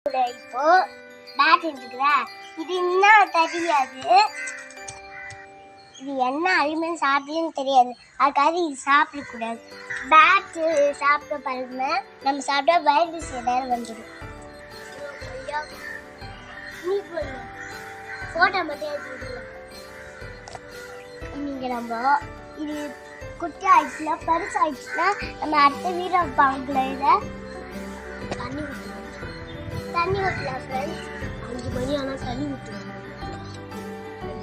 இப்போ பேட் இருக்குதா, இது என்ன தெரியாது, இது என்ன அலிமெண்ட் சாப்பிடுன்னு தெரியாது, அதுக்காக இது சாப்பிடக்கூடாது. பேட் சாப்பிட்ட பழகுனா நம்ம சாப்பிட்டா வைரஸ் ஏதாவது வந்துடும். நீ போடுங்க போட்டோ மட்டும் எடுத்துக்கலாம். இன்னைக்கு நம்ம இது குட்டி ஆயிடுச்சுன்னா பரிசு ஆயிடுச்சுன்னா நம்ம அடுத்த வீர பாங்கில் தண்ணி ஊற்றலாம். தண்ணி ஊற்றலாம் ஃப்ரெண்ட்ஸ். 5 மணி ஆனால் தண்ணி ஊற்றலாம்.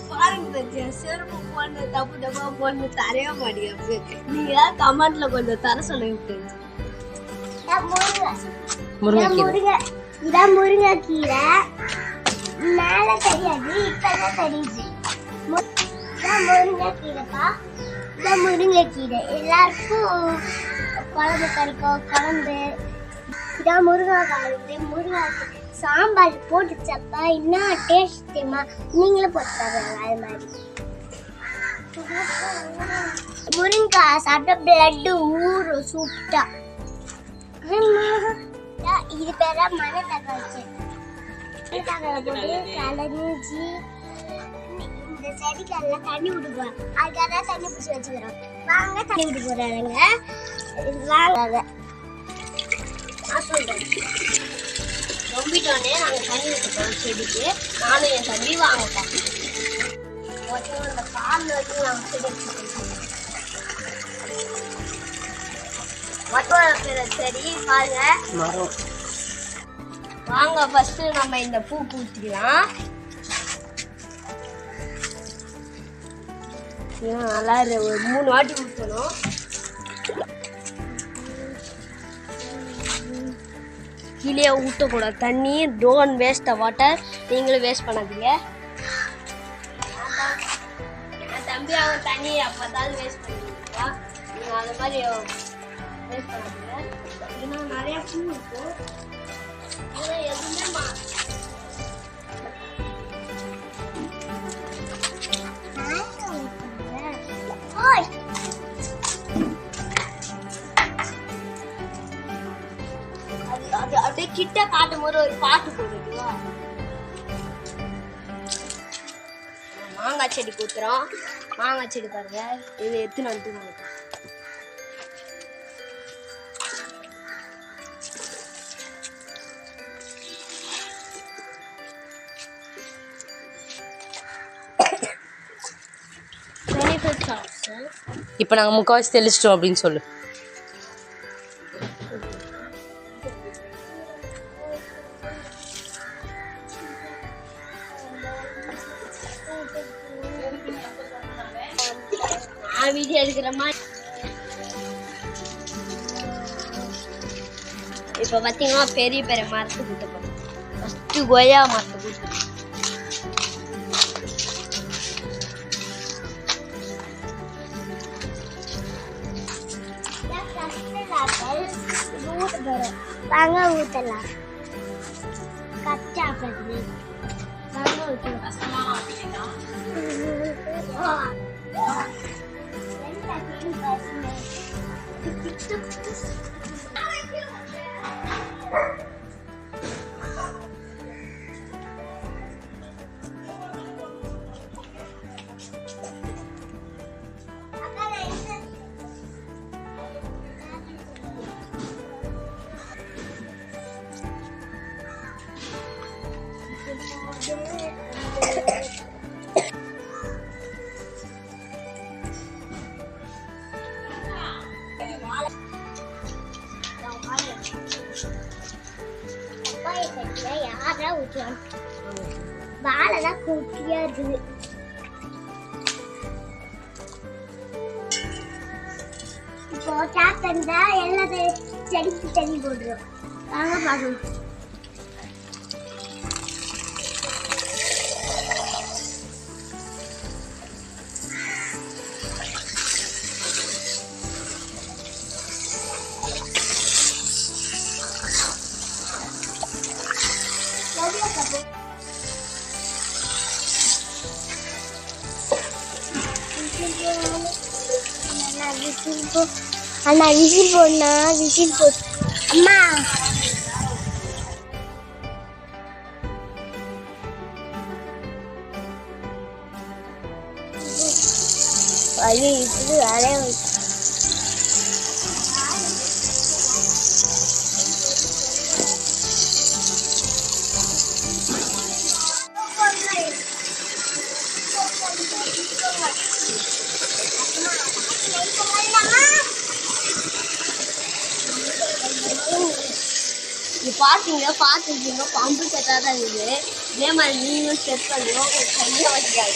பாருங்க செருப்பு போன்னு தப்பு தப்பா போன்னு தரைய மாட்டேங்குது. நீங்க கமெண்ட்ல கொஞ்சம் தர சொல்லுங்க. இதான் முருங்கைக்கீரை. மேல தெரியாது, இப்பதான் தெரியுது. முருங்கைக்கீரைப்பா, இதான் முருங்கைக்கீரை. எல்லாருக்கும் குழம்பு கறிக்கும் குழம்பு. இதான் முருங்கைக்காய். முருங்கைக்காய் சாம்பார் போட்டு சாப்பிட்டா இன்னும் டேஸ்ட் தெரியுமா? நீங்களும் போட்டு சாப்பிடுங்க. அது மாதிரி முருங்கைக்காய் சாப்பிட்டா பிளட் ஊறும் சூப்பரா. இது பேர மண தக்காளி. தக்காளி போட்டு கலஞ்சி இந்த செடிக்கெல்லாம் தண்ணி விட்டு போறோம். அதுக்காக தண்ணி பிடிச்சி வச்சுக்கிறோம். வாங்க தண்ணி விட்டு போறாங்க. வாங்க ரொம்பிட்டோன்னே நாங்கள் தண்ணி ஊற்றுப்போம் செடிக்கு. நானும் என் தம்பி வாங்கப்போம். அந்த பால் வச்சு நாங்கள் செடி செடி பாருங்க மரம். வாங்க ஃபர்ஸ்ட் நம்ம இந்த பூ பூத்திக்கலாம். நல்லா ஒரு 3 வாட்டி ஊற்றணும். கீழே ஊற்றக்கூடாது தண்ணி. Don't waste the water. நீங்களும் வேஸ்ட் பண்ணாதீங்க. என் தம்பி அவன் தண்ணி அப்போதான் வேஸ்ட் பண்ணிருக்கா. நீங்கள் அது மாதிரி வேஸ்ட் பண்ணாதீங்க. இன்னும் நிறைய பூ இருக்கும். எதுவுமே அப்படியே கிட்ட காட்டும் போது ஒரு பாட்டு போடுவா. மாங்காய் செடி கூத்துறோம். மாங்காய் செடி பாருங்க. இது எத்தனை வந்து இப்போ நாங்கள் முக்கால்வாசி தெளிச்சிட்டோம் அப்படின்னு சொல்லு. வீடியோ எடுக்கிற மாதிரி. இப்போ பார்த்தீங்கன்னா பெரிய பெரிய மரத்து கூட்ட போகிறோம். ஃபஸ்ட்டு கொய்யா மரத்து கூட்ட. வாங்க ஊத்தலாம். கச்சா பத்தி வாங்க ஊத்தலாம். யாரா ஊற்றுவாங்க? வாழைதான் குட்டியா இருக்குது. இப்போ சாப் தந்தா எல்லாத்தையும் செடிக்கு தண்ணி போடுறோம். வாங்க பார்க்கலாம். அண்ணா விசில் போடனா விசில் போட்டு அம்மா ஐயோ இது வேலையே இது பார்த்துருக்கீங்க பம்பு செட்டாக தான் இருக்குது. இதே மாதிரி நீங்களும் செட் பண்ணுவோம் கையை வச்சுக்காது.